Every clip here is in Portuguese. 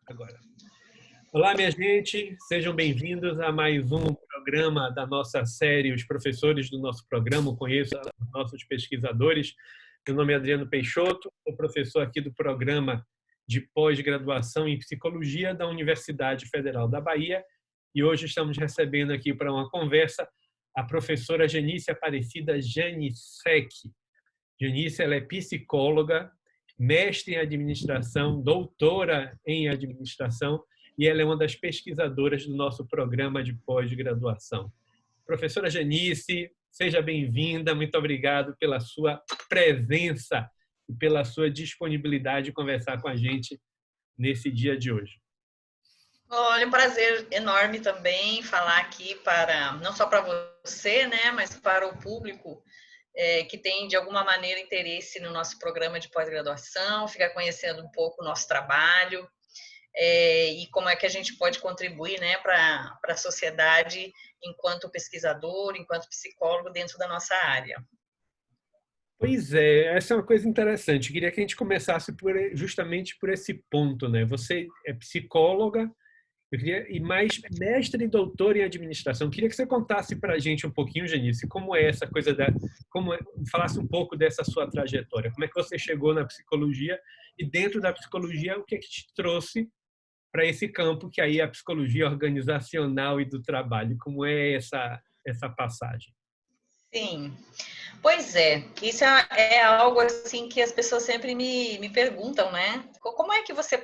Agora. Olá, minha gente, sejam bem-vindos a mais um programa da nossa série, os professores do nosso programa, conheço os nossos pesquisadores. Meu nome é Adriano Peixoto, sou professor aqui do programa de pós-graduação em psicologia da Universidade Federal da Bahia e hoje estamos recebendo aqui para uma conversa a professora Janice Aparecida Janicek. Janice, ela é psicóloga, mestre em administração, doutora em administração e ela é uma das pesquisadoras do nosso programa de pós-graduação. Professora Janice, seja bem-vinda, muito obrigado pela sua presença e pela sua disponibilidade de conversar com a gente nesse dia de hoje. Olha, um prazer enorme também falar aqui para, não só para você, né, mas para o público que tem, de alguma maneira, interesse no nosso programa de pós-graduação, ficar conhecendo um pouco o nosso trabalho e como é que a gente pode contribuir, né, para a sociedade enquanto pesquisador, enquanto psicólogo dentro da nossa área. Pois é, essa é uma coisa interessante. Eu queria que a gente começasse justamente por esse ponto, né? Você é psicóloga, e mais mestre e doutor em administração. Eu queria que você contasse para a gente um pouquinho, Janice, como é essa coisa falasse um pouco dessa sua trajetória. Como é que você chegou na psicologia e dentro da psicologia o que é que te trouxe para esse campo que aí é a psicologia organizacional e do trabalho? Como é essa passagem? Sim. Pois é, isso é algo assim que as pessoas sempre me perguntam, né? Como é que você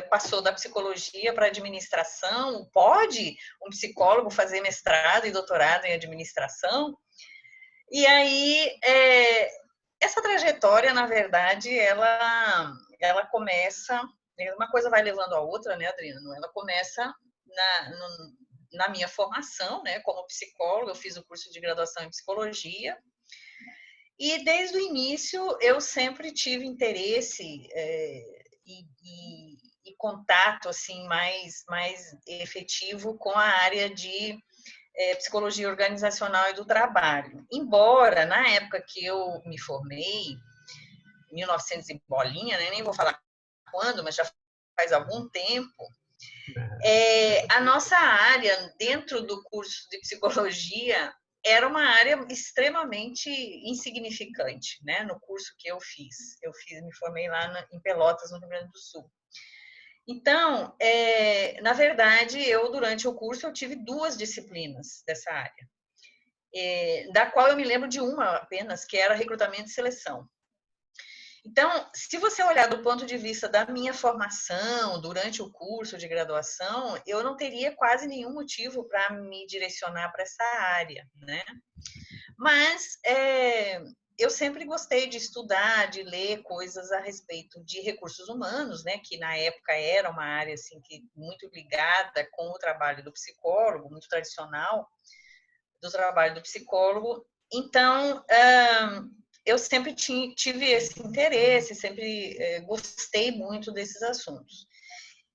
passou da psicologia para a administração? Pode um psicólogo fazer mestrado e doutorado em administração? E aí, essa trajetória, na verdade, ela começa, uma coisa vai levando a outra, né, Adriano? Ela começa na minha formação, né, como psicóloga. Eu fiz o curso de graduação em psicologia. E desde o início eu sempre tive interesse e contato assim mais efetivo com a área de psicologia organizacional e do trabalho. Embora na época que eu me formei, 1900 e bolinha, né, nem vou falar quando, mas já faz algum tempo, a nossa área dentro do curso de psicologia era uma área extremamente insignificante, né? No curso que eu fiz. Me formei lá em Pelotas, no Rio Grande do Sul. Então, na verdade, durante o curso, eu tive 2 disciplinas dessa área, da qual eu me lembro de uma apenas, que era recrutamento e seleção. Então, se você olhar do ponto de vista da minha formação durante o curso de graduação, eu não teria quase nenhum motivo para me direcionar para essa área, né? Mas eu sempre gostei de estudar, de ler coisas a respeito de recursos humanos, né? Que na época era uma área assim que muito ligada com o trabalho do psicólogo, muito tradicional do trabalho do psicólogo. Então, eu sempre tive esse interesse, sempre gostei muito desses assuntos.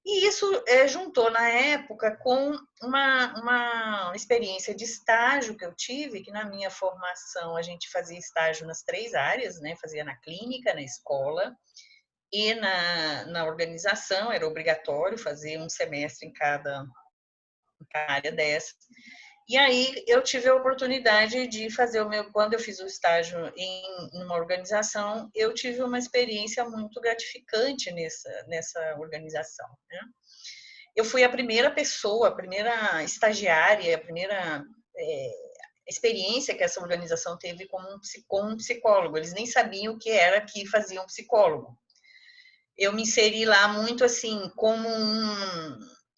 E isso juntou na época com uma experiência de estágio que eu tive, que na minha formação a gente fazia estágio nas 3 áreas, né? Fazia na clínica, na escola e na organização, era obrigatório fazer um semestre em cada área dessa. E aí eu tive a oportunidade de fazer quando eu fiz o estágio em uma organização, eu tive uma experiência muito gratificante nessa organização, né? Eu fui a primeira pessoa, a primeira estagiária, a primeira experiência que essa organização teve com um psicólogo. Eles nem sabiam o que era que fazia um psicólogo. Eu me inseri lá muito assim, como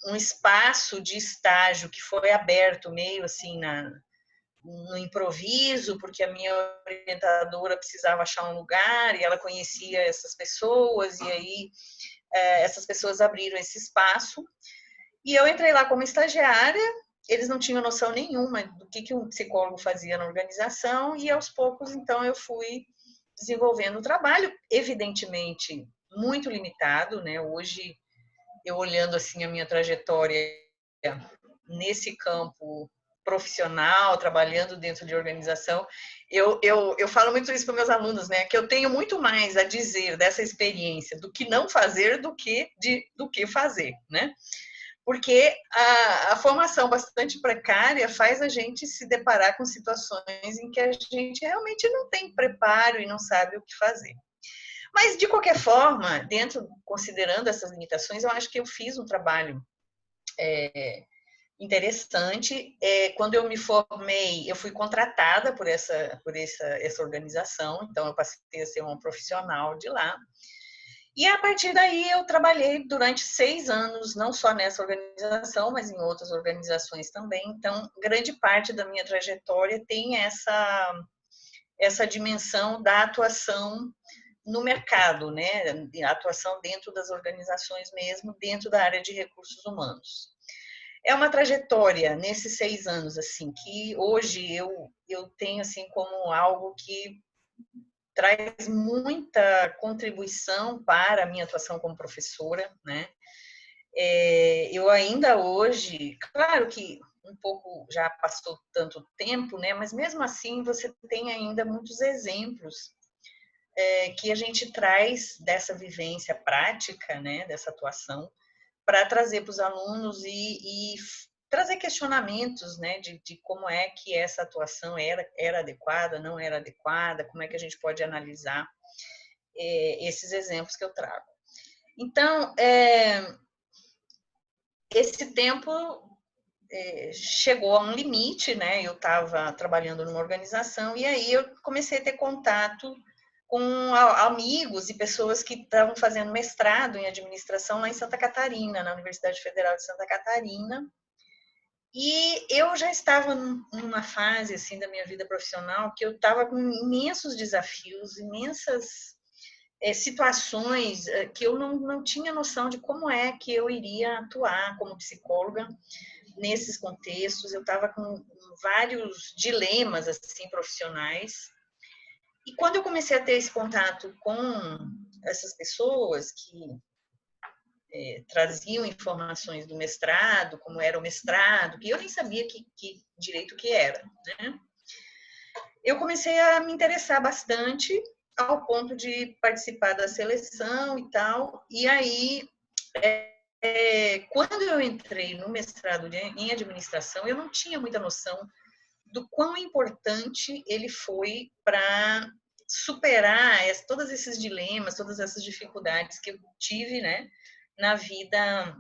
um espaço de estágio que foi aberto meio assim no improviso, porque a minha orientadora precisava achar um lugar e ela conhecia essas pessoas, e aí essas pessoas abriram esse espaço. E eu entrei lá como estagiária, eles não tinham noção nenhuma do que um psicólogo fazia na organização, e aos poucos, então, eu fui desenvolvendo o trabalho, evidentemente, muito limitado, né? Hoje, eu olhando assim a minha trajetória nesse campo profissional, trabalhando dentro de organização, eu falo muito isso para meus alunos, né? Que eu tenho muito mais a dizer dessa experiência do que não fazer do que fazer, né? Porque a formação bastante precária faz a gente se deparar com situações em que a gente realmente não tem preparo e não sabe o que fazer. Mas, de qualquer forma, considerando essas limitações, eu acho que eu fiz um trabalho interessante. Quando eu me formei, eu fui contratada por essa organização, então eu passei a ser uma profissional de lá. E a partir daí eu trabalhei durante 6 anos, não só nessa organização, mas em outras organizações também. Então, grande parte da minha trajetória tem essa dimensão da atuação no mercado, né? A atuação dentro das organizações mesmo, dentro da área de recursos humanos. É uma trajetória nesses 6 anos, assim, que hoje eu tenho assim como algo que traz muita contribuição para a minha atuação como professora, né? Eu ainda hoje, claro que um pouco já passou tanto tempo, né? Mas mesmo assim você tem ainda muitos exemplos que a gente traz dessa vivência prática, né? Dessa atuação para trazer para os alunos e trazer questionamentos, né, de como é que essa atuação era adequada, não era adequada, como é que a gente pode analisar esses exemplos que eu trago. Então, esse tempo chegou a um limite, né? Eu estava trabalhando numa organização e aí eu comecei a ter contato com amigos e pessoas que estavam fazendo mestrado em administração lá em Santa Catarina, na Universidade Federal de Santa Catarina. E eu já estava numa fase assim da minha vida profissional que eu estava com imensos desafios, imensas situações que eu não tinha noção de como é que eu iria atuar como psicóloga nesses contextos. Eu estava com vários dilemas assim profissionais. E quando eu comecei a ter esse contato com essas pessoas que traziam informações do mestrado, como era o mestrado, que eu nem sabia que direito que era, né? Eu comecei a me interessar bastante ao ponto de participar da seleção e tal. E aí, quando eu entrei no mestrado em administração, eu não tinha muita noção do quão importante ele foi para superar todos esses dilemas, todas essas dificuldades que eu tive, né, na vida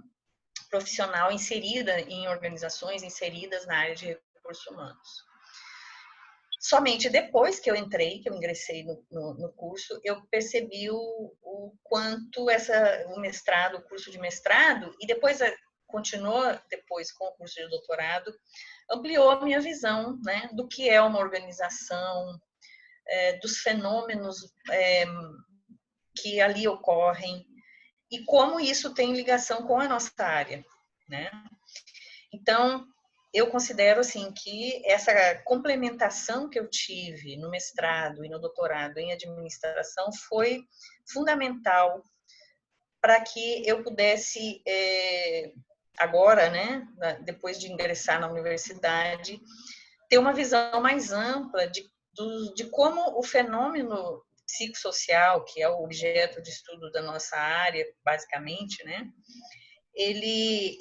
profissional inserida em organizações, inseridas na área de recursos humanos. Somente depois que eu ingressei no curso, eu percebi o quanto o mestrado, o curso de mestrado, e depois continuou depois com o curso de doutorado, ampliou a minha visão, né, do que é uma organização, dos fenômenos que ali ocorrem e como isso tem ligação com a nossa área, né? Então, eu considero assim que essa complementação que eu tive no mestrado e no doutorado em administração foi fundamental para que eu pudesse agora, né, depois de ingressar na universidade, ter uma visão mais ampla de como o fenômeno psicossocial, que é o objeto de estudo da nossa área, basicamente, né, ele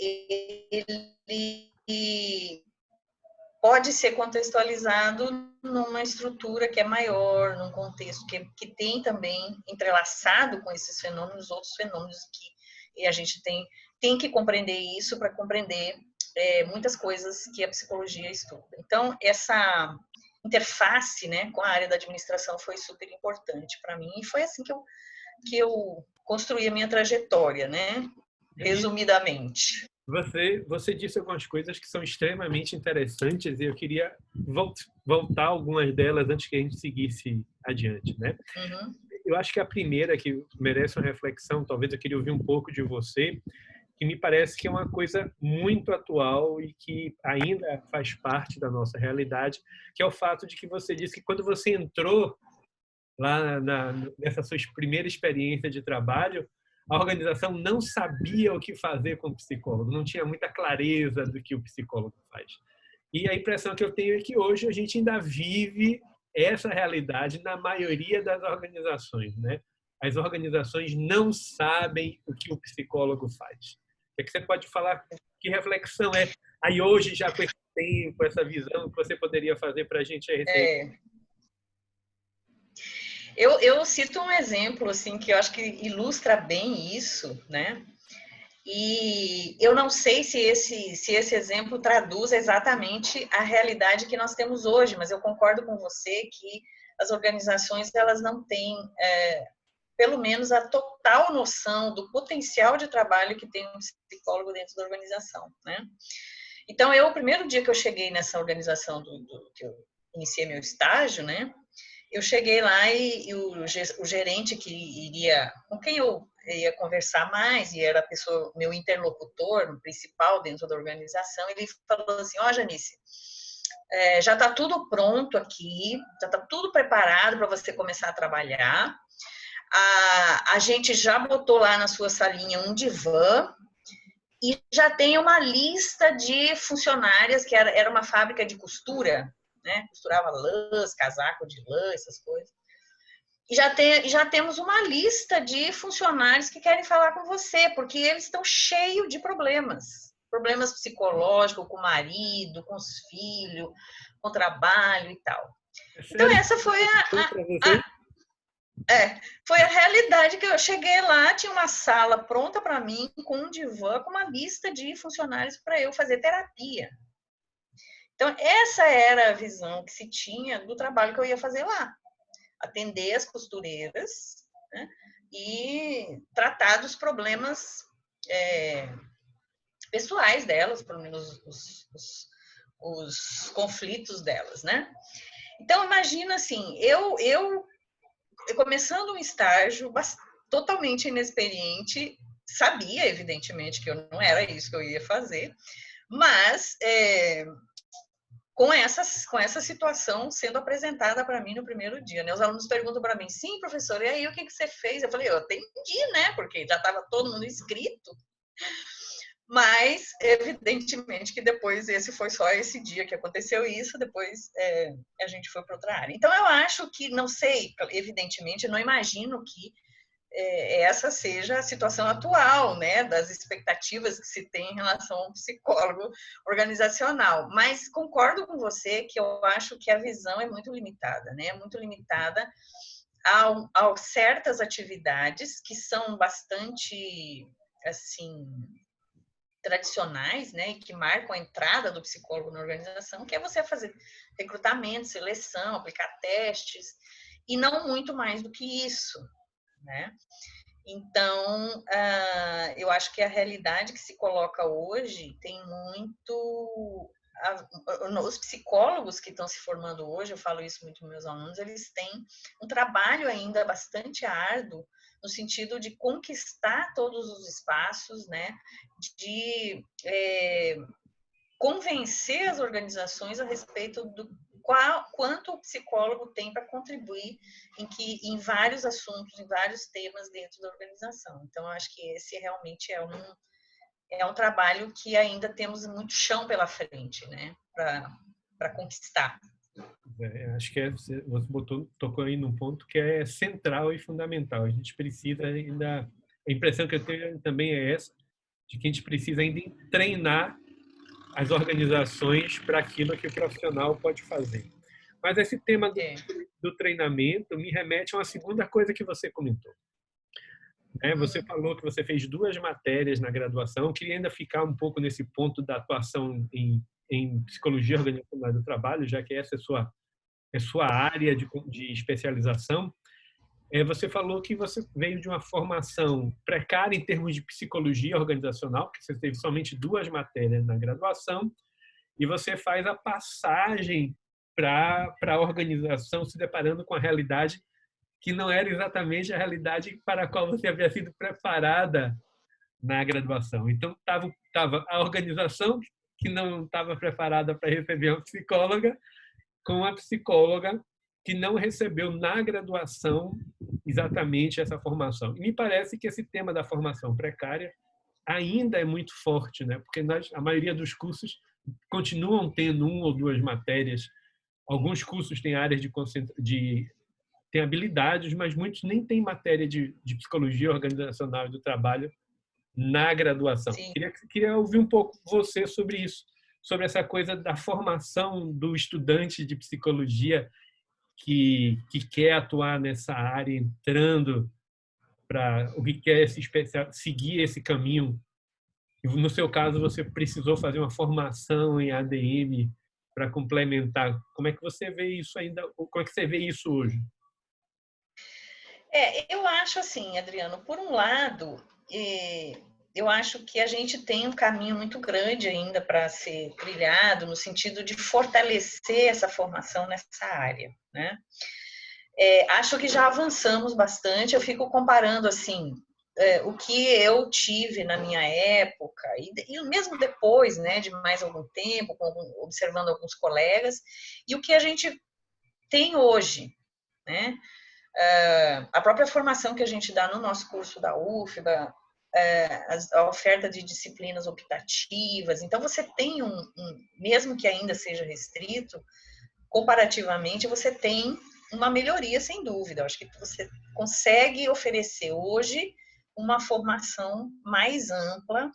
pode ser contextualizado numa estrutura que é maior, num contexto que tem também entrelaçado com esses fenômenos, outros fenômenos que a gente tem que compreender isso para compreender muitas coisas que a psicologia estuda. Então, essa interface, né, com a área da administração foi super importante para mim e foi assim que eu construí a minha trajetória, né, resumidamente. Você disse algumas coisas que são extremamente interessantes e eu queria voltar algumas delas antes que a gente seguisse adiante, né? Uhum. Eu acho que a primeira que merece uma reflexão, talvez eu queria ouvir um pouco de você, que me parece que é uma coisa muito atual e que ainda faz parte da nossa realidade, que é o fato de que você disse que quando você entrou lá nessa sua primeira experiência de trabalho, a organização não sabia o que fazer com o psicólogo, não tinha muita clareza do que o psicólogo faz. E a impressão que eu tenho é que hoje a gente ainda vive essa realidade na maioria das organizações, né? As organizações não sabem o que o psicólogo faz. O que você pode falar? Que reflexão é aí hoje, já com esse tempo, essa visão que você poderia fazer para a gente a respeito? Eu cito um exemplo assim que eu acho que ilustra bem isso, né? E eu não sei se esse exemplo traduz exatamente a realidade que nós temos hoje, mas eu concordo com você que as organizações elas não têm, pelo menos, a total noção do potencial de trabalho que tem um psicólogo dentro da organização, né? Então, o primeiro dia que eu cheguei nessa organização que eu iniciei meu estágio, né? Eu cheguei lá e o gerente com quem eu ia conversar mais, e era a pessoa, meu interlocutor principal dentro da organização, ele falou assim: ó, Janice, já está tudo pronto aqui, já está tudo preparado para você começar a trabalhar. A gente já botou lá na sua salinha um divã e já tem uma lista de funcionárias, que era uma fábrica de costura, né? Costurava lãs, casaco de lã, essas coisas. E já temos uma lista de funcionários que querem falar com você, porque eles estão cheios de problemas. Problemas psicológicos com o marido, com os filhos, com o trabalho e tal. Então, essa foi foi a realidade que eu cheguei lá, tinha uma sala pronta para mim, com um divã, com uma lista de funcionários para eu fazer terapia. Então, essa era a visão que se tinha do trabalho que eu ia fazer lá. Atender as costureiras, né, e tratar dos problemas pessoais delas, pelo menos os conflitos delas, né? Então, imagina assim, eu começando um estágio totalmente inexperiente, sabia, evidentemente, que eu não era isso que eu ia fazer, mas com essa situação sendo apresentada para mim no primeiro dia, né? Os alunos perguntam para mim: sim, professor, e aí o que você fez? Eu falei: eu atendi, né? Porque já estava todo mundo inscrito. Mas, evidentemente, que depois esse foi só esse dia que aconteceu isso, depois a gente foi para outra área. Então, eu acho que, não sei, evidentemente, não imagino que essa seja a situação atual, né, das expectativas que se tem em relação ao psicólogo organizacional. Mas concordo com você que eu acho que a visão é muito limitada, né, muito limitada a certas atividades que são bastante, assim, tradicionais, né, e que marcam a entrada do psicólogo na organização, que é você fazer recrutamento, seleção, aplicar testes, e não muito mais do que isso, né? Então, eu acho que a realidade que se coloca hoje tem muito... Os psicólogos que estão se formando hoje, eu falo isso muito com meus alunos, eles têm um trabalho ainda bastante árduo no sentido de conquistar todos os espaços, né? De convencer as organizações a respeito do quanto o psicólogo tem para contribuir em vários assuntos, em vários temas dentro da organização. Então, eu acho que esse realmente é um trabalho que ainda temos muito chão pela frente, né, para conquistar. Acho que você tocou aí num ponto que é central e fundamental. A gente precisa ainda... A impressão que eu tenho também é essa, de que a gente precisa ainda treinar as organizações para aquilo que o profissional pode fazer. Mas esse tema do treinamento me remete a uma segunda coisa que você comentou. Você falou que você fez 2 matérias na graduação. Eu queria ainda ficar um pouco nesse ponto da atuação em psicologia organizacional do trabalho, já que essa é sua área de especialização. Você falou que você veio de uma formação precária em termos de psicologia organizacional, que você teve somente 2 matérias na graduação, e você faz a passagem para a organização, se deparando com a realidade que não era exatamente a realidade para a qual você havia sido preparada na graduação. Então, estava a organização que não estava preparada para receber uma psicóloga, com a psicóloga que não recebeu na graduação exatamente essa formação. E me parece que esse tema da formação precária ainda é muito forte, né? Porque a maioria dos cursos continuam tendo uma ou duas matérias. Alguns cursos têm áreas têm habilidades, mas muitos nem têm matéria de psicologia organizacional e do trabalho na graduação. Sim. Queria ouvir um pouco você sobre isso, sobre essa coisa da formação do estudante de psicologia que quer atuar nessa área, entrando para o que quer seguir esse caminho. No seu caso, você precisou fazer uma formação em ADM para complementar. Como é que você vê isso ainda? Como é que você vê isso hoje? Eu acho assim, Adriano, por um lado, eu acho que a gente tem um caminho muito grande ainda para ser trilhado, no sentido de fortalecer essa formação nessa área, né? Acho que já avançamos bastante, eu fico comparando, assim, o que eu tive na minha época, e mesmo depois, né, de mais algum tempo, observando alguns colegas, e o que a gente tem hoje, né? A própria formação que a gente dá no nosso curso da UFBA, a oferta de disciplinas optativas. Então, você tem mesmo que ainda seja restrito, comparativamente, você tem uma melhoria, sem dúvida. Eu acho que você consegue oferecer hoje uma formação mais ampla,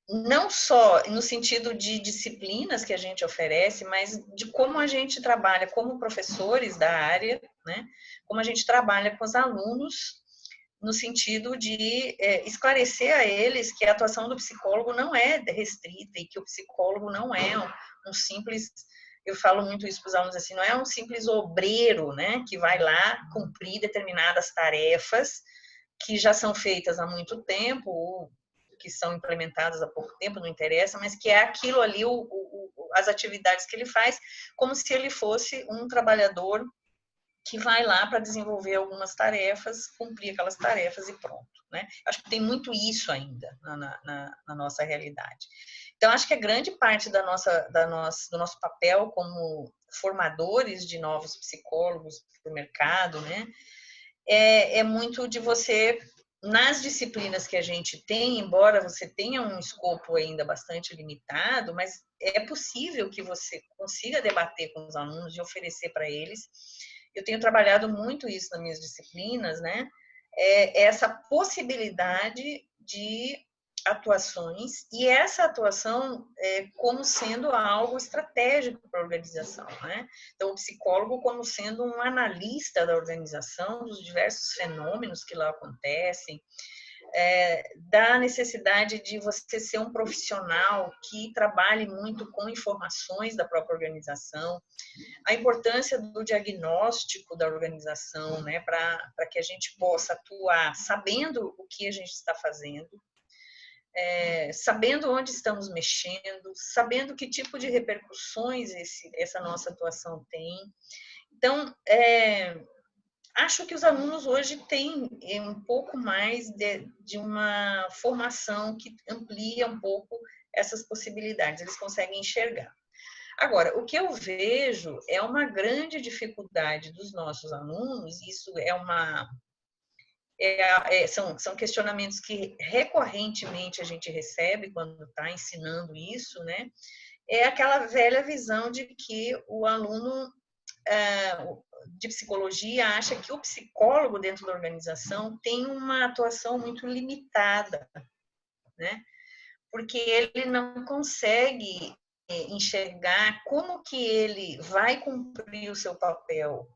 não só no sentido de disciplinas que a gente oferece, mas de como a gente trabalha como professores da área, né? Como a gente trabalha com os alunos, no sentido de esclarecer a eles que a atuação do psicólogo não é restrita e que o psicólogo não é um simples, eu falo muito isso para os alunos assim, não é um simples obreiro, né? Que vai lá cumprir determinadas tarefas que já são feitas há muito tempo, ou que são implementadas há pouco tempo, não interessa, mas que é aquilo ali, as atividades que ele faz, como se ele fosse um trabalhador que vai lá para desenvolver algumas tarefas, cumprir aquelas tarefas e pronto, né? Acho que tem muito isso ainda na nossa realidade. Então, acho que a grande parte do nosso papel como formadores de novos psicólogos para o mercado, né? É muito de você, nas disciplinas que a gente tem, embora você tenha um escopo ainda bastante limitado, mas é possível que você consiga debater com os alunos e oferecer para eles. Eu tenho trabalhado muito isso nas minhas disciplinas, né? Essa possibilidade de atuações, e essa atuação como sendo algo estratégico para a organização, né? Então, o psicólogo como sendo um analista da organização, dos diversos fenômenos que lá acontecem, da necessidade de você ser um profissional que trabalhe muito com informações da própria organização, a importância do diagnóstico da organização, né, para que a gente possa atuar sabendo o que a gente está fazendo, sabendo onde estamos mexendo, sabendo que tipo de repercussões essa nossa atuação tem. Então, acho que os alunos hoje têm um pouco mais de uma formação que amplia um pouco essas possibilidades, eles conseguem enxergar. Agora, o que eu vejo é uma grande dificuldade dos nossos alunos, isso são questionamentos que recorrentemente a gente recebe quando está ensinando isso, né? É aquela velha visão de que o aluno de psicologia acha que o psicólogo dentro da organização tem uma atuação muito limitada, né? Porque ele não consegue enxergar como que ele vai cumprir o seu papel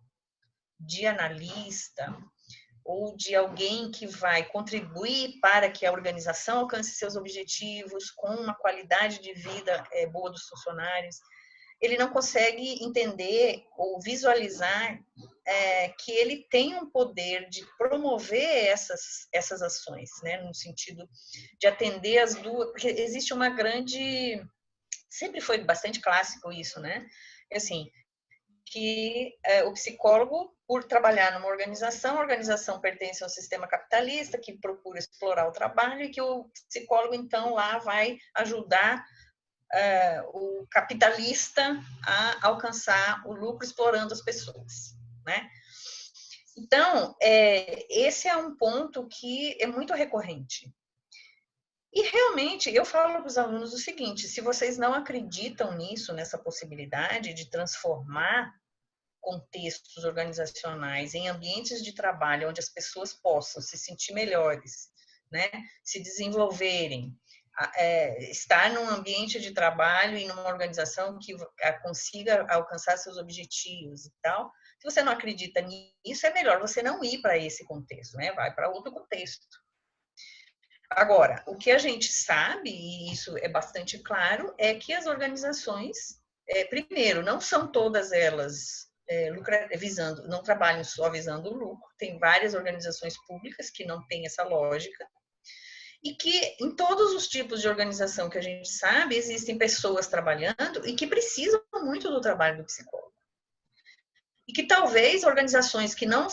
de analista ou de alguém que vai contribuir para que a organização alcance seus objetivos com uma qualidade de vida boa dos funcionários. Ele não consegue entender ou visualizar que ele tem um poder de promover essas ações, né, no sentido de atender as duas, porque existe uma grande, sempre foi bastante clássico isso, né, assim, que o psicólogo, por trabalhar numa organização, a organização pertence a um sistema capitalista que procura explorar o trabalho e que o psicólogo, então, lá vai ajudar o capitalista a alcançar o lucro explorando as pessoas, né? Então, esse é um ponto que é muito recorrente. E realmente eu falo para os alunos o seguinte: se vocês não acreditam nisso, nessa possibilidade de transformar contextos organizacionais em ambientes de trabalho onde as pessoas possam se sentir melhores, né, se desenvolverem, estar num ambiente de trabalho e numa organização que consiga alcançar seus objetivos e tal. Se você não acredita nisso, é melhor você não ir para esse contexto, né? Vai para outro contexto. Agora, o que a gente sabe, e isso é bastante claro, é que as organizações, primeiro, não são todas elas visando, não trabalham só visando o lucro, tem várias organizações públicas que não têm essa lógica, e que em todos os tipos de organização que a gente sabe, existem pessoas trabalhando e que precisam muito do trabalho do psicólogo. E que talvez organizações que não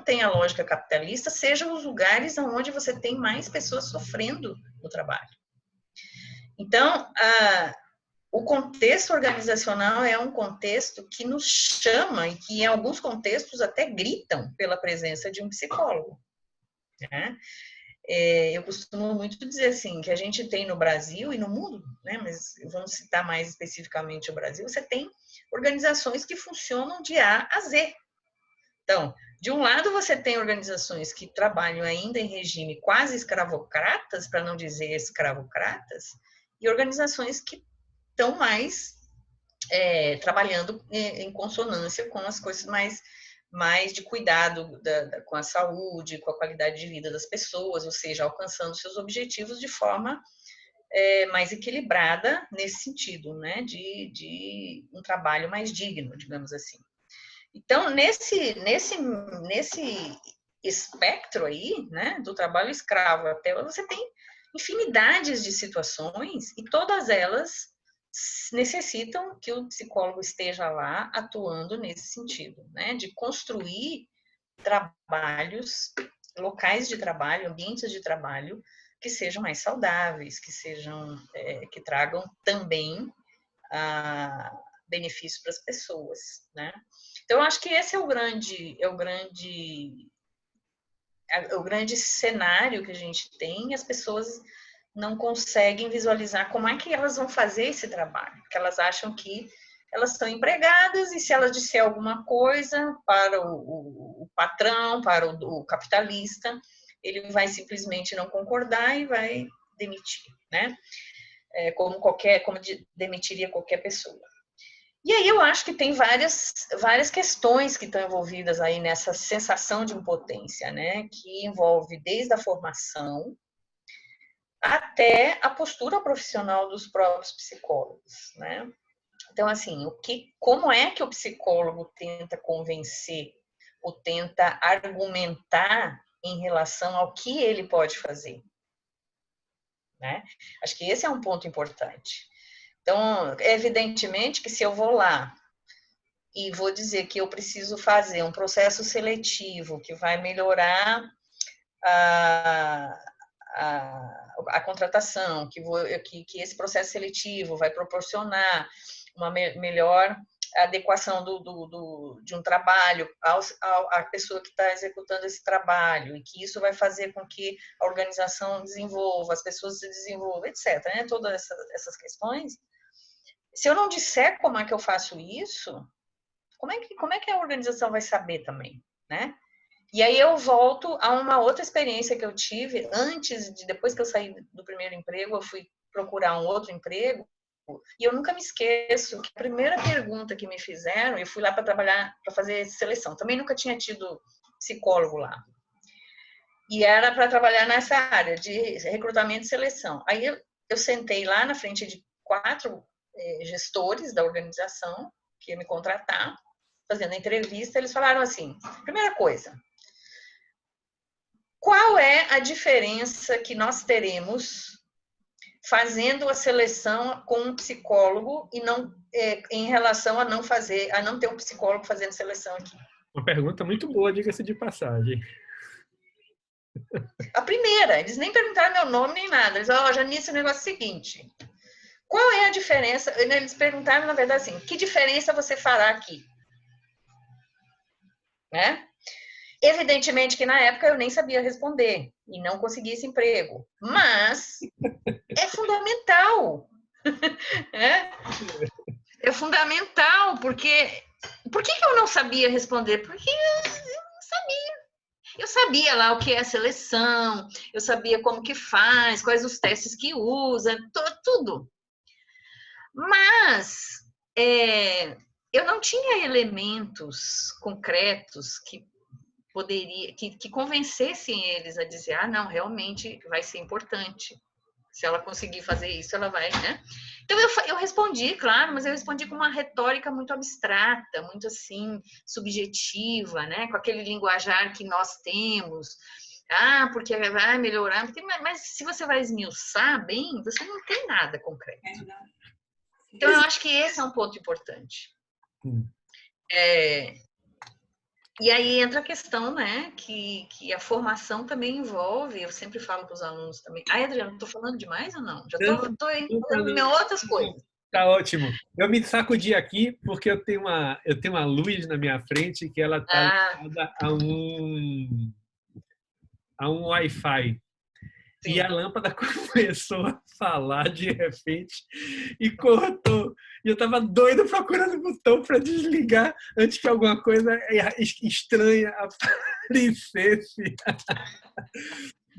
têm a lógica capitalista sejam os lugares onde você tem mais pessoas sofrendo no trabalho. Então, o contexto organizacional é um contexto que nos chama e que, em alguns contextos, até gritam pela presença de um psicólogo, né? Eu costumo muito dizer assim, que a gente tem no Brasil e no mundo, né? Mas vamos citar mais especificamente o Brasil, você tem organizações que funcionam de A a Z. Então, de um lado, você tem organizações que trabalham ainda em regime quase escravocratas, para não dizer escravocratas, e organizações que estão mais trabalhando em consonância com as coisas mais de cuidado com a saúde, com a qualidade de vida das pessoas, ou seja, alcançando seus objetivos de forma mais equilibrada nesse sentido, né, de um trabalho mais digno, digamos assim. Então, nesse espectro aí, né, do trabalho escravo até, você tem infinidades de situações e todas elas necessitam que o psicólogo esteja lá atuando nesse sentido, né, de construir trabalhos, locais de trabalho, ambientes de trabalho que sejam mais saudáveis, que tragam também benefício para as pessoas, né? Então, eu acho que esse é o grande cenário que a gente tem, e as pessoas não conseguem visualizar como é que elas vão fazer esse trabalho, porque elas acham que elas são empregadas e se elas disser alguma coisa para o patrão, para o capitalista, ele vai simplesmente não concordar e vai demitir, né? Como demitiria qualquer pessoa. E aí eu acho que tem várias questões que estão envolvidas aí nessa sensação de impotência, né? Que envolve desde a formação até a postura profissional dos próprios psicólogos, né? Então, assim, como é que o psicólogo tenta convencer ou tenta argumentar em relação ao que ele pode fazer, né? Acho que esse é um ponto importante. Então, evidentemente que se eu vou lá e vou dizer que eu preciso fazer um processo seletivo que vai melhorar a contratação, que esse processo seletivo vai proporcionar uma melhor adequação de um trabalho à pessoa que está executando esse trabalho, e que isso vai fazer com que a organização desenvolva, as pessoas se desenvolvam, etc. Né? Todas essas questões. Se eu não disser como é que eu faço isso, como é que a organização vai saber também, né? E aí eu volto a uma outra experiência que eu tive depois que eu saí do primeiro emprego, eu fui procurar um outro emprego, e eu nunca me esqueço que a primeira pergunta que me fizeram, eu fui lá para trabalhar, para fazer seleção, também nunca tinha tido psicólogo lá. E era para trabalhar nessa área de recrutamento e seleção. Aí eu sentei lá na frente de 4 gestores da organização que ia me contratar, fazendo a entrevista, eles falaram assim: primeira coisa, qual é a diferença que nós teremos fazendo a seleção com um psicólogo e não em relação a não ter um psicólogo fazendo seleção aqui? Uma pergunta muito boa, diga-se de passagem. A primeira, eles nem perguntaram meu nome nem nada. Eles falaram: Janice, o negócio é o seguinte, qual é a diferença? Eles perguntaram, na verdade, assim, que diferença você fará aqui? Né? Evidentemente que na época eu nem sabia responder e não consegui esse emprego, mas é fundamental, né? É fundamental, porque por que eu não sabia responder? Porque eu não sabia. Eu sabia lá o que é a seleção, eu sabia como que faz, quais os testes que usa, tudo. Mas eu não tinha elementos concretos que convencessem eles a dizer, ah, não, realmente vai ser importante. Se ela conseguir fazer isso, ela vai, né? Então eu respondi, claro, mas eu respondi com uma retórica muito abstrata, muito assim, subjetiva, né? Com aquele linguajar que nós temos. Ah, porque vai melhorar. Mas se você vai esmiuçar bem, você não tem nada concreto. Então eu acho que esse é um ponto importante. E aí entra a questão, né, que a formação também envolve, eu sempre falo para os alunos também. Ai, Adriano, estou falando demais ou não? Já estou falando em outras coisas. Tá ótimo. Eu me sacudi aqui porque eu tenho uma luz na minha frente que ela está ligada a um Wi-Fi. Sim. E a lâmpada começou a falar de repente e cortou. E eu estava doido procurando o botão para desligar antes que alguma coisa estranha aparecesse.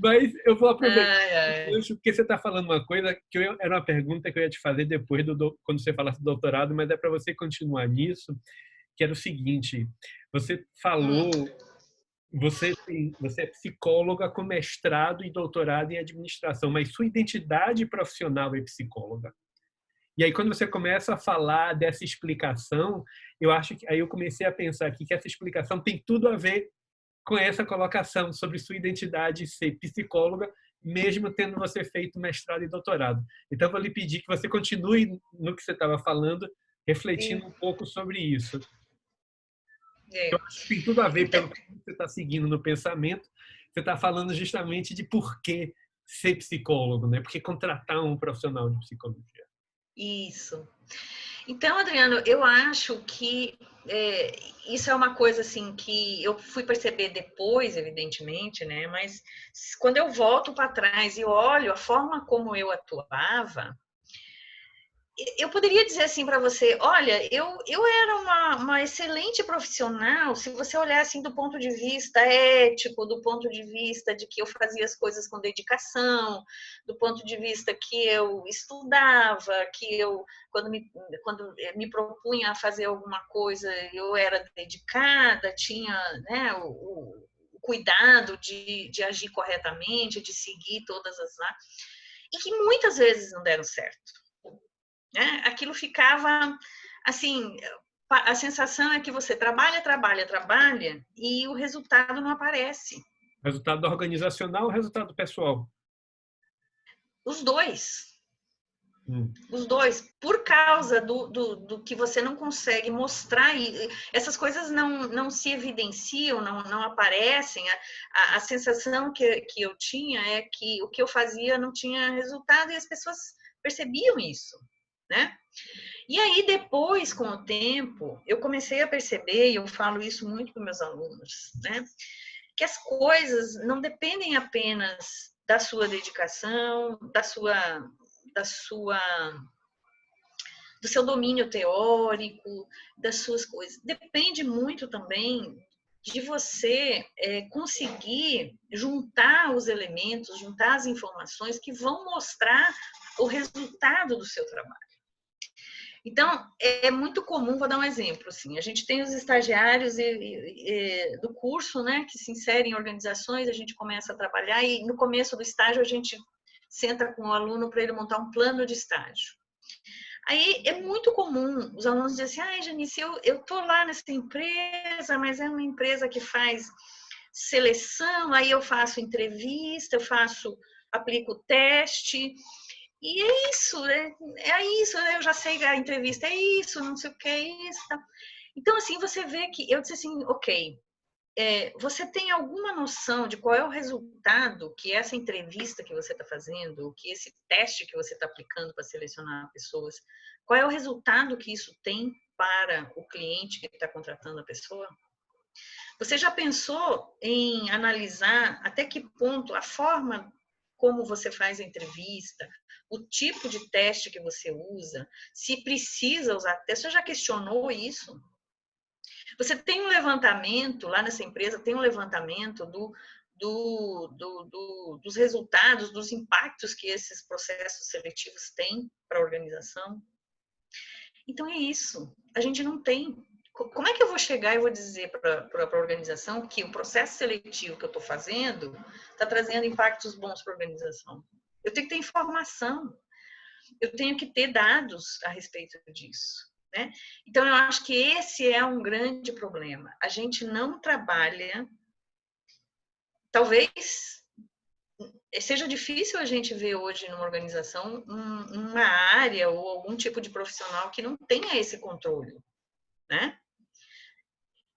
Mas eu vou aproveitar porque você está falando uma coisa que era uma pergunta que eu ia te fazer depois quando você falasse do doutorado, mas é para você continuar nisso, que era o seguinte: você falou, você é psicóloga com mestrado e doutorado em administração, mas sua identidade profissional é psicóloga. E aí quando você começa a falar dessa explicação, eu acho que aí eu comecei a pensar aqui que essa explicação tem tudo a ver com essa colocação sobre sua identidade ser psicóloga, mesmo tendo você feito mestrado e doutorado. Então, eu vou lhe pedir que você continue no que você estava falando, refletindo um pouco sobre isso. Eu acho que tem tudo a ver pelo que você está seguindo no pensamento. Você está falando justamente de por que ser psicólogo, né? Por que contratar um profissional de psicologia. Isso. Então, Adriano, eu acho que isso é uma coisa assim que eu fui perceber depois, evidentemente, né? Mas quando eu volto para trás e olho a forma como eu atuava, eu poderia dizer assim para você, olha, eu era uma excelente profissional, se você olhar assim do ponto de vista ético, do ponto de vista de que eu fazia as coisas com dedicação, do ponto de vista que eu estudava, que eu, quando me propunha a fazer alguma coisa, eu era dedicada, tinha, né, o cuidado de agir corretamente, de seguir todas as... E que muitas vezes não deram certo. Né? Aquilo ficava assim, a sensação é que você trabalha e o resultado não aparece. Resultado organizacional ou resultado pessoal? Os dois. Os dois, por causa do que você não consegue mostrar, e essas coisas não se evidenciam, não aparecem. A sensação que eu tinha é que o que eu fazia não tinha resultado e as pessoas percebiam isso, né? E aí, depois, com o tempo, eu comecei a perceber, e eu falo isso muito para meus alunos, né? Que as coisas não dependem apenas da sua dedicação, do seu domínio teórico, das suas coisas. Depende muito também de você conseguir juntar os elementos, juntar as informações que vão mostrar o resultado do seu trabalho. Então, é muito comum, vou dar um exemplo, assim, a gente tem os estagiários do curso, né, que se inserem em organizações, a gente começa a trabalhar e no começo do estágio a gente senta com o aluno para ele montar um plano de estágio. Aí é muito comum os alunos dizem assim, Janice, eu tô lá nessa empresa, mas é uma empresa que faz seleção, aí eu faço entrevista, aplico teste, e é isso, eu já sei a entrevista, é isso, não sei o que é isso. Tá? Então, assim, você vê que, eu disse assim, ok, você tem alguma noção de qual é o resultado que essa entrevista que você está fazendo, que esse teste que você está aplicando para selecionar pessoas, qual é o resultado que isso tem para o cliente que está contratando a pessoa? Você já pensou em analisar até que ponto a forma como você faz a entrevista, o tipo de teste que você usa, se precisa usar teste? Você já questionou isso? Você tem um levantamento, lá nessa empresa, tem um levantamento dos resultados, dos impactos que esses processos seletivos têm para a organização? Então, é isso. A gente não tem. Como é que eu vou chegar e vou dizer para a organização que o processo seletivo que eu estou fazendo está trazendo impactos bons para a organização? Eu tenho que ter informação, eu tenho que ter dados a respeito disso, né? Então, eu acho que esse é um grande problema. A gente não trabalha, talvez seja difícil a gente ver hoje numa organização uma área ou algum tipo de profissional que não tenha esse controle, né?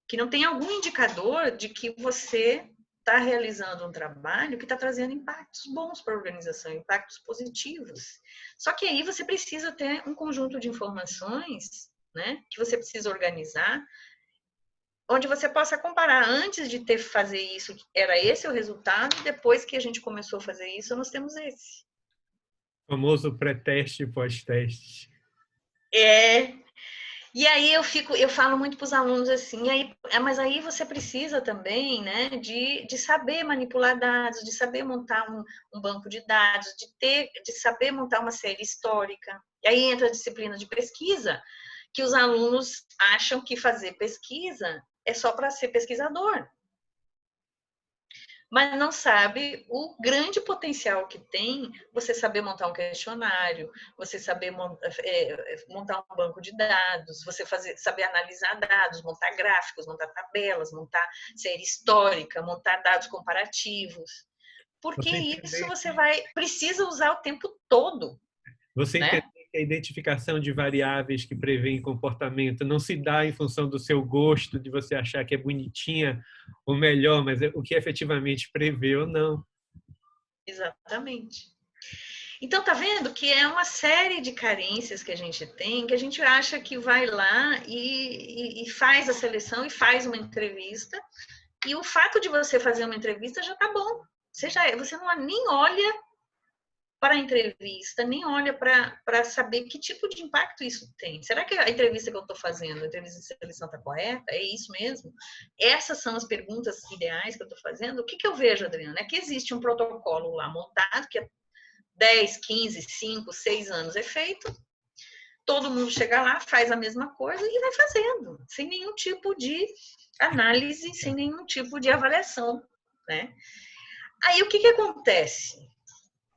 Que não tenha algum indicador de que você está realizando um trabalho que está trazendo impactos bons para a organização, impactos positivos. Só que aí você precisa ter um conjunto de informações, né, que você precisa organizar, onde você possa comparar. Antes de ter fazer isso, era esse o resultado, e depois que a gente começou a fazer isso, nós temos esse. O famoso pré-teste e pós-teste. E aí eu falo muito para os alunos assim, mas aí você precisa também, né, de saber manipular dados, de saber montar um banco de dados, de saber montar uma série histórica. E aí entra a disciplina de pesquisa, que os alunos acham que fazer pesquisa é só para ser pesquisador, mas não sabe o grande potencial que tem você saber montar um questionário, você saber montar um banco de dados, você saber analisar dados, montar gráficos, montar tabelas, montar série histórica, montar dados comparativos. Porque isso você precisa usar o tempo todo. Você né? entender que a identificação de variáveis que prevêem comportamento não se dá em função do seu gosto, de você achar que é bonitinha ou melhor, mas é o que efetivamente prevê ou não. Exatamente. Então, tá vendo que é uma série de carências que a gente tem, que a gente acha que vai lá e faz a seleção e faz uma entrevista, e o fato de você fazer uma entrevista já tá bom. Você não nem olha para a entrevista, nem olha para saber que tipo de impacto isso tem. Será que a entrevista que eu estou fazendo, a entrevista de seleção está correta? É isso mesmo? Essas são as perguntas ideais que eu estou fazendo? O que eu vejo, Adriana? É que existe um protocolo lá montado, que é 10, 15, 5, 6 anos é feito, todo mundo chega lá, faz a mesma coisa e vai fazendo, sem nenhum tipo de análise, sem nenhum tipo de avaliação, né? Aí o que acontece?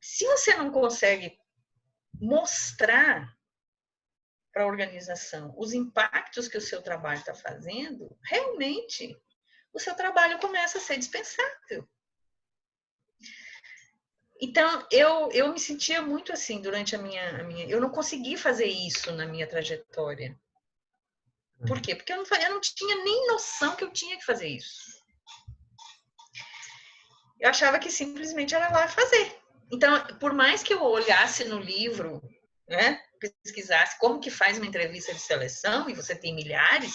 Se você não consegue mostrar para a organização os impactos que o seu trabalho está fazendo, realmente o seu trabalho começa a ser dispensável. Então, eu me sentia muito assim durante a minha. Eu não consegui fazer isso na minha trajetória. Por quê? Porque eu não tinha nem noção que eu tinha que fazer isso. Eu achava que simplesmente era lá fazer. Então, por mais que eu olhasse no livro, né, pesquisasse como que faz uma entrevista de seleção, e você tem milhares,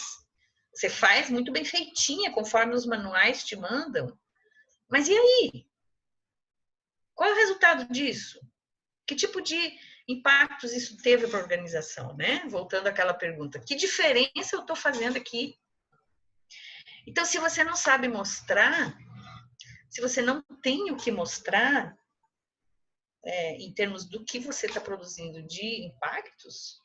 você faz muito bem feitinha, conforme os manuais te mandam. Mas e aí? Qual é o resultado disso? Que tipo de impactos isso teve para a organização, né? Voltando àquela pergunta, que diferença eu estou fazendo aqui? Então, se você não sabe mostrar, se você não tem o que mostrar, em termos do que você está produzindo de impactos,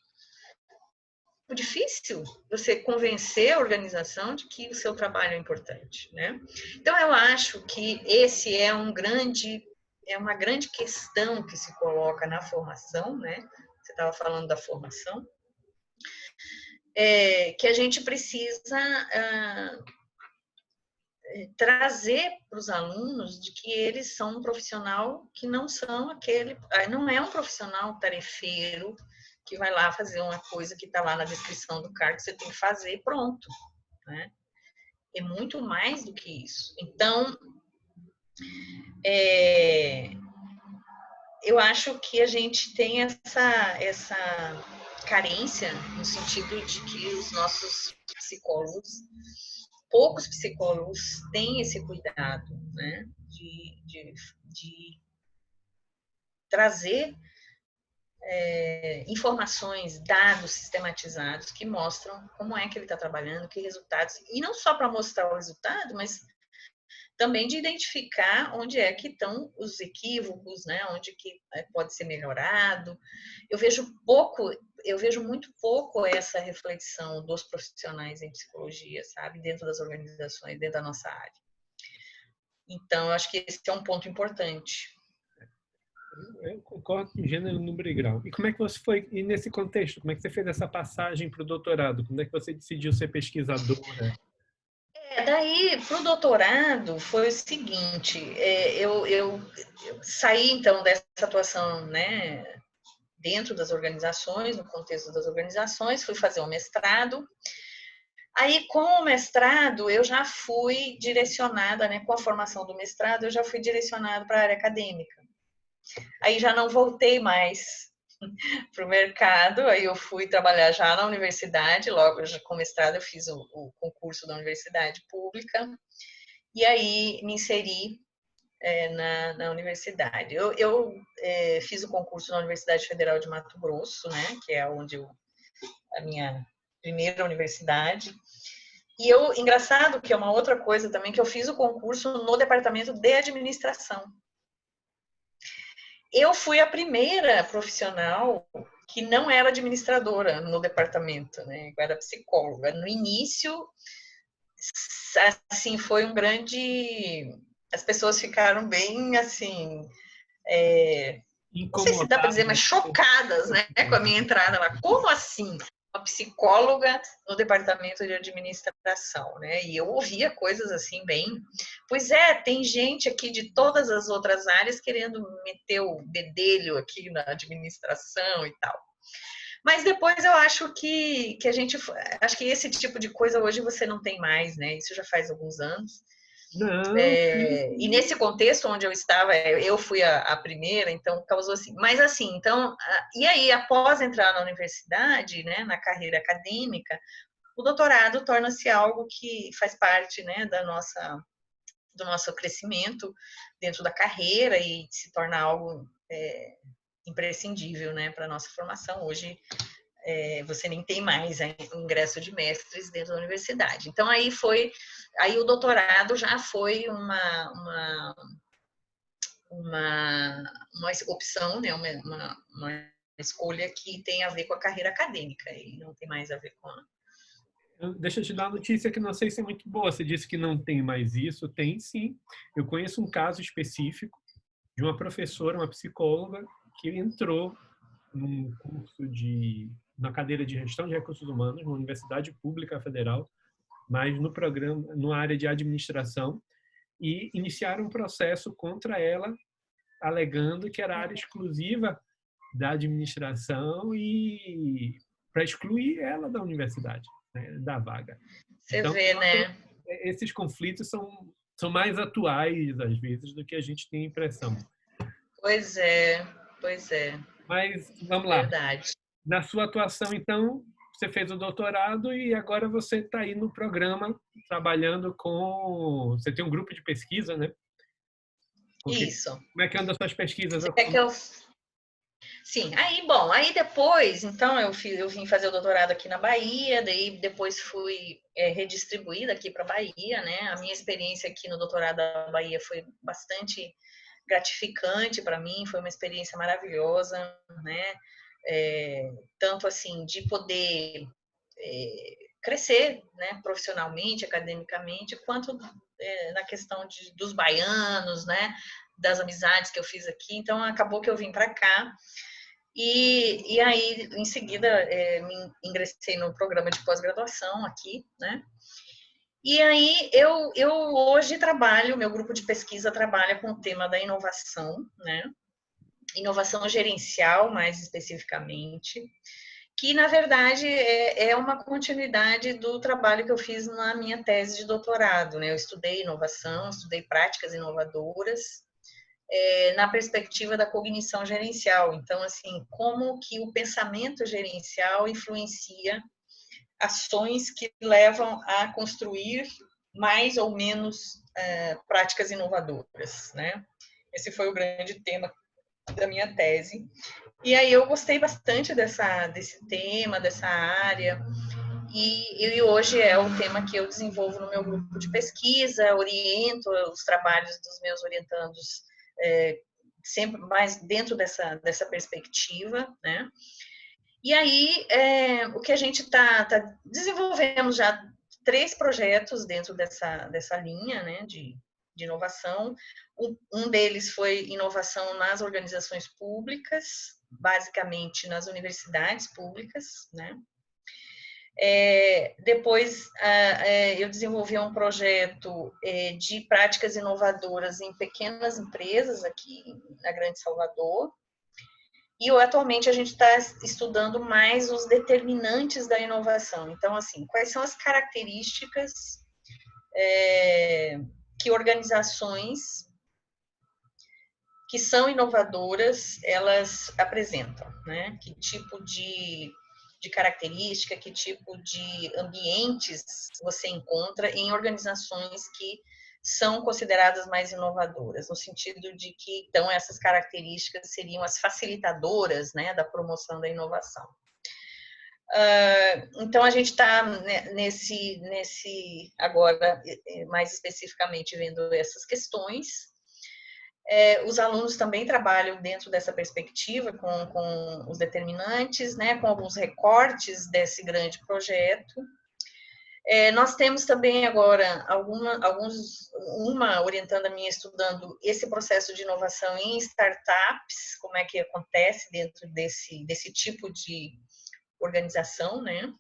é difícil você convencer a organização de que o seu trabalho é importante, né? Então, eu acho que esse é uma grande questão que se coloca na formação, né? Você estava falando da formação, que a gente precisa trazer para os alunos de que eles são um profissional que não não é um profissional tarefeiro que vai lá fazer uma coisa que está lá na descrição do cargo que você tem que fazer e pronto, né? É muito mais do que isso. Então, eu acho que a gente tem essa carência no sentido de que os nossos psicólogos poucos psicólogos têm esse cuidado, né, de trazer informações, dados sistematizados que mostram como é que ele está trabalhando, que resultados, e não só para mostrar o resultado, mas também de identificar onde é que estão os equívocos, né? Onde que pode ser melhorado. Eu vejo muito pouco essa reflexão dos profissionais em psicologia, sabe? Dentro das organizações, dentro da nossa área. Então, eu acho que esse é um ponto importante. Eu concordo com gênero, número e grau. E como é que você foi, e nesse contexto, como é que você fez essa passagem para o doutorado? Como é que você decidiu ser pesquisadora? Daí, para o doutorado, foi o seguinte, eu saí, então, dessa atuação, né, dentro das organizações, no contexto das organizações, fui fazer um mestrado. Aí, com o mestrado, eu já fui direcionada, né, com a formação do mestrado, eu já fui direcionada para a área acadêmica. Aí já não voltei mais para o mercado, aí eu fui trabalhar já na universidade, logo já com mestrado eu fiz o concurso da universidade pública, e aí me inseri na universidade. Eu fiz o concurso na Universidade Federal de Mato Grosso, né, que é onde a minha primeira universidade. E engraçado que é uma outra coisa também, que eu fiz o concurso no departamento de administração. Eu fui a primeira profissional que não era administradora no departamento, né? Eu era psicóloga. No início, assim, foi um grande... As pessoas ficaram bem, assim... Não sei se dá para dizer, mas chocadas, né? Com a minha entrada lá. Como assim? Uma psicóloga no departamento de administração, né? E eu ouvia coisas assim bem... Pois tem gente aqui de todas as outras áreas querendo meter o bedelho aqui na administração e tal. Mas depois eu acho que a gente... Acho que esse tipo de coisa hoje você não tem mais, né? Isso já faz alguns anos. Não. E nesse contexto onde eu estava, eu fui a primeira, então causou assim. Mas assim, então, e aí, após entrar na universidade, né, na carreira acadêmica, o doutorado torna-se algo que faz parte, né, do nosso crescimento dentro da carreira e se torna algo imprescindível, né, para a nossa formação. Hoje, você nem tem mais o ingresso de mestres dentro da universidade. Então, aí o doutorado já foi uma opção, né, uma escolha que tem a ver com a carreira acadêmica e não tem mais a ver com Deixa eu te dar uma notícia que não sei se é muito boa. Você disse que não tem mais isso. Tem sim. Eu conheço um caso específico de uma professora, uma psicóloga, que entrou num curso na cadeira de gestão de recursos humanos, numa universidade pública federal, mas no programa, na área de administração, e iniciaram um processo contra ela, alegando que era área exclusiva da administração e para excluir ela da universidade, né, da vaga. Você Então, vê, né? esses conflitos são mais atuais, às vezes, do que a gente tem a impressão. Pois é. Mas, vamos lá. Verdade. Na sua atuação, então, você fez o doutorado e agora você está aí no programa trabalhando com... Você tem um grupo de pesquisa, né? Isso. Como é que andam as suas pesquisas? Você quer que eu... Sim, aí depois, então eu vim fazer o doutorado aqui na Bahia, daí depois fui redistribuída aqui para a Bahia, né? A minha experiência aqui no doutorado da Bahia foi bastante gratificante para mim, foi uma experiência maravilhosa, né? Tanto assim, de poder crescer, né, profissionalmente, academicamente, quanto na questão dos baianos, né? Das amizades que eu fiz aqui. Então, acabou que eu vim para cá. E aí, em seguida, me ingressei no programa de pós-graduação aqui, né? E aí, eu hoje trabalho, meu grupo de pesquisa trabalha com o tema da inovação, né? Inovação gerencial, mais especificamente, que, na verdade, é uma continuidade do trabalho que eu fiz na minha tese de doutorado, né? Eu estudei inovação, estudei práticas inovadoras, na perspectiva da cognição gerencial. Então, assim, como que o pensamento gerencial influencia ações que levam a construir mais ou menos práticas inovadoras, né? Esse foi o grande tema da minha tese. E aí eu gostei bastante desse tema, dessa área, e hoje é o tema que eu desenvolvo no meu grupo de pesquisa, oriento os trabalhos dos meus orientandos sempre mais dentro dessa perspectiva, né? E aí, o que a gente desenvolvemos já 3 projetos dentro dessa linha, né, de inovação. Um deles foi inovação nas organizações públicas, basicamente nas universidades públicas, né? Depois, eu desenvolvi um projeto de práticas inovadoras em pequenas empresas aqui na Grande Salvador. E atualmente a gente está estudando mais os determinantes da inovação. Então, assim, quais são as características que organizações que são inovadoras elas apresentam, né? Que tipo de característica, que tipo de ambientes você encontra em organizações que são consideradas mais inovadoras, no sentido de que, então, essas características seriam as facilitadoras, né, da promoção da inovação. Então, a gente está agora, mais especificamente, vendo essas questões. Os alunos também trabalham dentro dessa perspectiva, com os determinantes, né, com alguns recortes desse grande projeto. Nós temos também agora uma orientanda minha estudando esse processo de inovação em startups, como é que acontece dentro desse tipo de organização, né?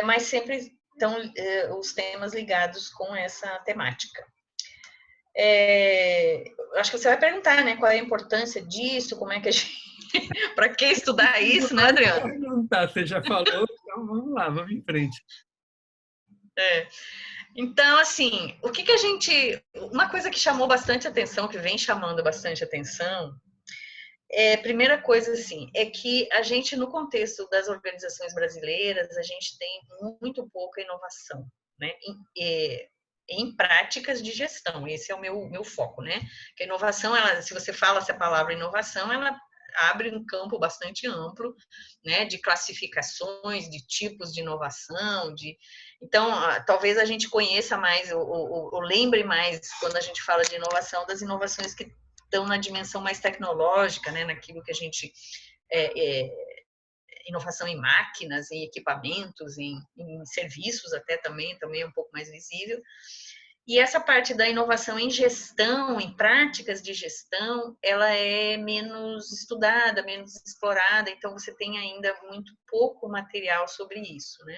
Mas sempre estão os temas ligados com essa temática. Acho que você vai perguntar, né, qual é a importância disso, como é que a gente... Para que estudar isso, né, Adriano? Você já falou, então vamos lá, vamos em frente. Então, assim, o que a gente... Uma coisa que chamou bastante atenção, que vem chamando bastante atenção, primeira coisa, assim, é que a gente, no contexto das organizações brasileiras, a gente tem muito pouca inovação, né? Em práticas de gestão, esse é o meu foco, né? Que a inovação, se você fala essa palavra inovação, ela abre um campo bastante amplo, né, de classificações, de tipos de inovação, então, talvez a gente conheça mais, ou lembre mais, quando a gente fala de inovação, das inovações que estão na dimensão mais tecnológica, né, naquilo que a gente... inovação em máquinas, em equipamentos, em serviços até também é um pouco mais visível. E essa parte da inovação em gestão, em práticas de gestão, ela é menos estudada, menos explorada, então você tem ainda muito pouco material sobre isso, né?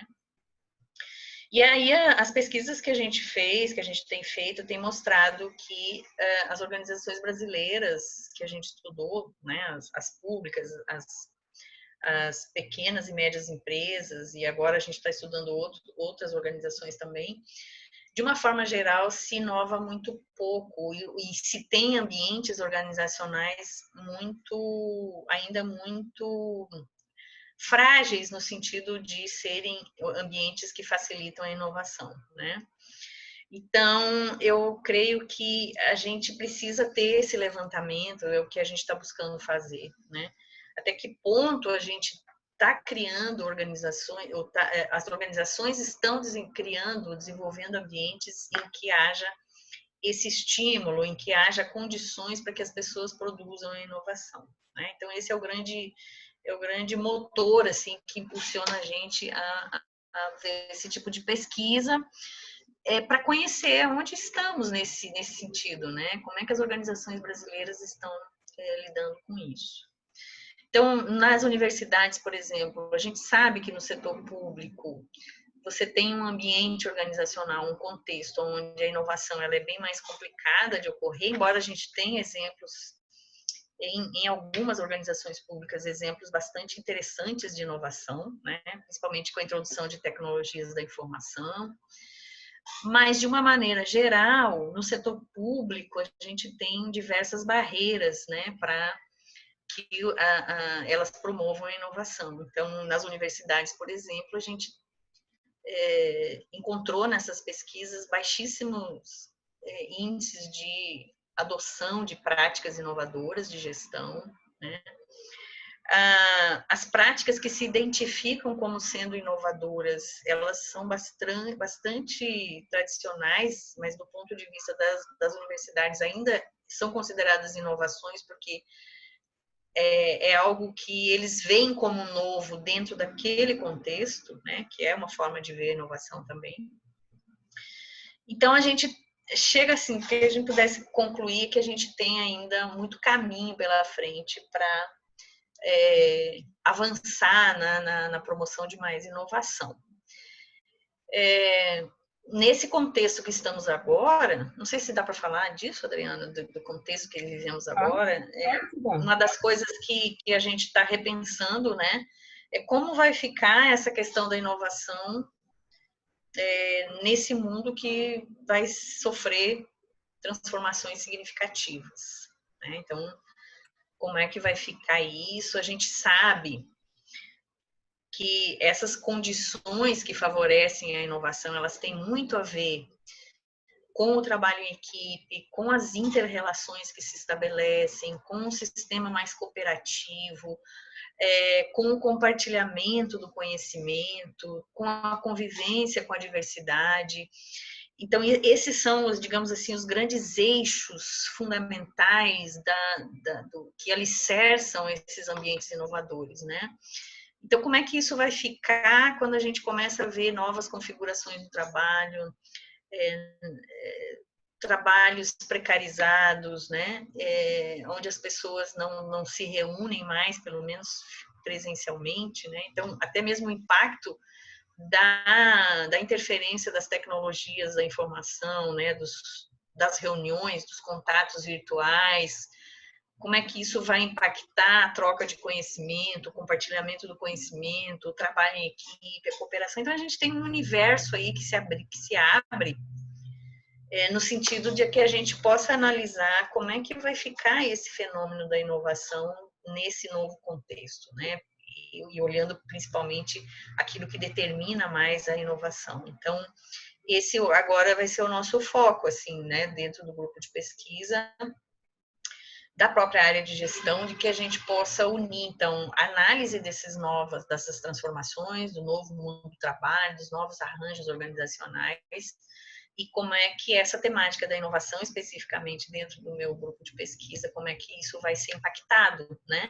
E aí as pesquisas que a gente fez, que a gente tem feito, tem mostrado que as organizações brasileiras que a gente estudou, né, as públicas, as pequenas e médias empresas, e agora a gente está estudando outras organizações também, de uma forma geral, se inova muito pouco e se tem ambientes organizacionais ainda muito frágeis no sentido de serem ambientes que facilitam a inovação, né? Então, eu creio que a gente precisa ter esse levantamento, é o que a gente está buscando fazer, né? Até que ponto a gente está criando organizações, as organizações estão desenvolvendo ambientes em que haja esse estímulo, em que haja condições para que as pessoas produzam a inovação, né? Então, esse é o grande motor, assim, que impulsiona a gente a ver esse tipo de pesquisa, para conhecer onde estamos nesse sentido, né? Como é que as organizações brasileiras estão lidando com isso. Então, nas universidades, por exemplo, a gente sabe que no setor público você tem um ambiente organizacional, um contexto onde a inovação ela é bem mais complicada de ocorrer, embora a gente tenha exemplos em algumas organizações públicas, exemplos bastante interessantes de inovação, né? Principalmente com a introdução de tecnologias da informação. Mas, de uma maneira geral, no setor público, a gente tem diversas barreiras, né, para que elas promovam a inovação. Então, nas universidades, por exemplo, a gente encontrou nessas pesquisas baixíssimos índices de adoção de práticas inovadoras de gestão, né? As práticas que se identificam como sendo inovadoras, elas são bastante tradicionais, mas do ponto de vista das universidades ainda são consideradas inovações, porque é algo que eles veem como novo dentro daquele contexto, né, que é uma forma de ver a inovação também. Então, a gente chega assim, que a gente pudesse concluir que a gente tem ainda muito caminho pela frente para avançar na promoção de mais inovação. Nesse contexto que estamos agora, não sei se dá para falar disso, Adriana, do contexto que vivemos agora, uma das coisas que a gente está repensando, né, é como vai ficar essa questão da inovação nesse mundo que vai sofrer transformações significativas, né? Então, como é que vai ficar isso? A gente sabe que essas condições que favorecem a inovação, elas têm muito a ver com o trabalho em equipe, com as inter-relações que se estabelecem, com um sistema mais cooperativo, com o compartilhamento do conhecimento, com a convivência com a diversidade. Então, esses são, digamos assim, os grandes eixos fundamentais que alicerçam esses ambientes inovadores, né? Então, como é que isso vai ficar quando a gente começa a ver novas configurações do trabalho, trabalhos precarizados, né? Onde as pessoas não se reúnem mais, pelo menos presencialmente, né? Então, até mesmo o impacto da interferência das tecnologias da informação, né? Das reuniões, dos contatos virtuais, como é que isso vai impactar a troca de conhecimento, o compartilhamento do conhecimento, o trabalho em equipe, a cooperação. Então, a gente tem um universo aí que se abre no sentido de que a gente possa analisar como é que vai ficar esse fenômeno da inovação nesse novo contexto, né? E olhando principalmente aquilo que determina mais a inovação. Então, esse agora vai ser o nosso foco, assim, né, dentro do grupo de pesquisa, da própria área de gestão, de que a gente possa unir, então, a análise dessas transformações, do novo mundo do trabalho, dos novos arranjos organizacionais, e como é que essa temática da inovação, especificamente dentro do meu grupo de pesquisa, como é que isso vai ser impactado, né?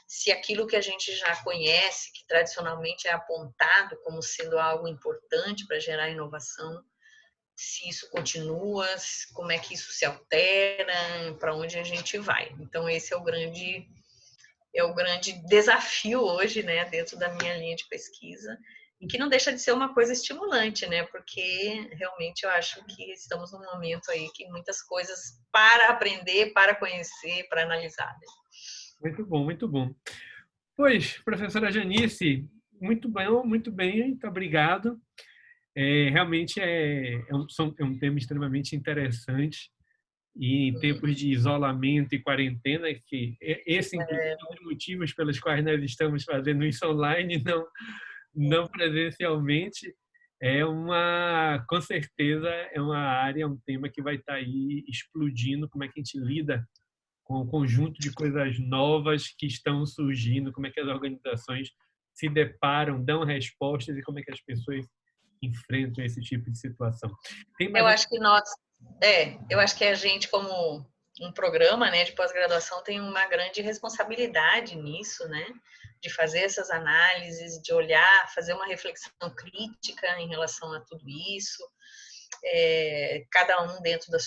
Se aquilo que a gente já conhece, que tradicionalmente é apontado como sendo algo importante para gerar inovação, se isso continua, como é que isso se altera, para onde a gente vai. Então, esse é o grande desafio hoje, né, dentro da minha linha de pesquisa, e que não deixa de ser uma coisa estimulante, né, porque realmente eu acho que estamos num momento aí que muitas coisas para aprender, para conhecer, para analisar. Né? Muito bom, muito bom. Pois, professora Janice, muito bem, muito obrigado. Realmente é um tema extremamente interessante e em tempos de isolamento e quarentena, que esse inclusive é um dos motivos pelos quais nós estamos fazendo isso online, não presencialmente, com certeza é uma área, um tema que vai estar aí explodindo, como é que a gente lida com o conjunto de coisas novas que estão surgindo, como é que as organizações se deparam, dão respostas e como é que as pessoas enfrentam esse tipo de situação. Eu acho que a gente, como um programa, né, de pós-graduação, tem uma grande responsabilidade nisso, né, de fazer essas análises, de olhar, fazer uma reflexão crítica em relação a tudo isso, cada um dentro do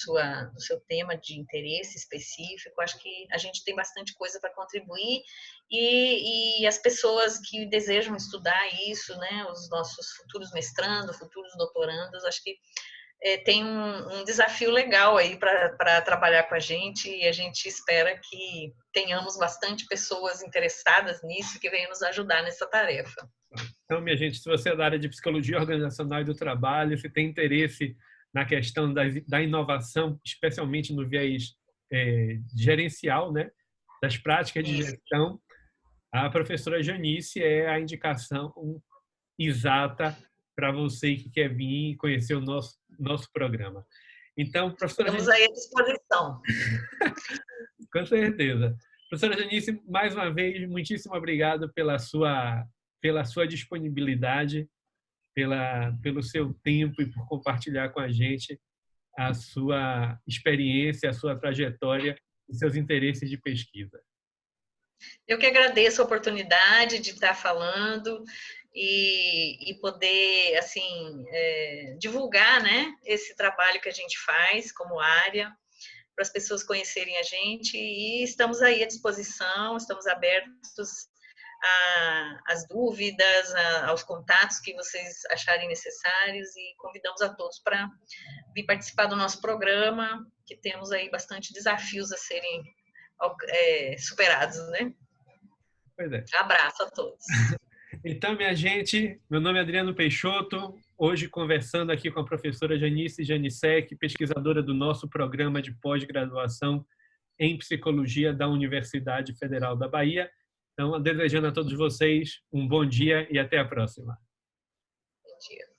seu tema de interesse específico. Acho que a gente tem bastante coisa para contribuir e as pessoas que desejam estudar isso, né, os nossos futuros mestrandos, futuros doutorandos, acho que tem um desafio legal aí para trabalhar com a gente, e a gente espera que tenhamos bastante pessoas interessadas nisso que venham nos ajudar nessa tarefa. Então, minha gente, se você é da área de psicologia organizacional e do trabalho, se tem interesse na questão da inovação, especialmente no viés gerencial, né, das práticas de gestão, a professora Janice é a indicação exata para você que quer vir e conhecer o nosso programa. Então, professora Estamos Janice, aí à disposição. com certeza. Professora Janice, mais uma vez, muitíssimo obrigado pela sua disponibilidade, pelo seu tempo e por compartilhar com a gente a sua experiência, a sua trajetória e seus interesses de pesquisa. Eu que agradeço a oportunidade de estar falando e poder, assim, divulgar, né, esse trabalho que a gente faz como área, para as pessoas conhecerem a gente, e estamos aí à disposição, estamos abertos às dúvidas, aos contatos que vocês acharem necessários, e convidamos a todos para vir participar do nosso programa, que temos aí bastante desafios a serem superados, né? Pois é. Abraço a todos. Então, minha gente, meu nome é Adriano Peixoto, hoje conversando aqui com a professora Janice Janicek, pesquisadora do nosso programa de pós-graduação em Psicologia da Universidade Federal da Bahia. Então, desejando a todos vocês um bom dia e até a próxima. Bom dia.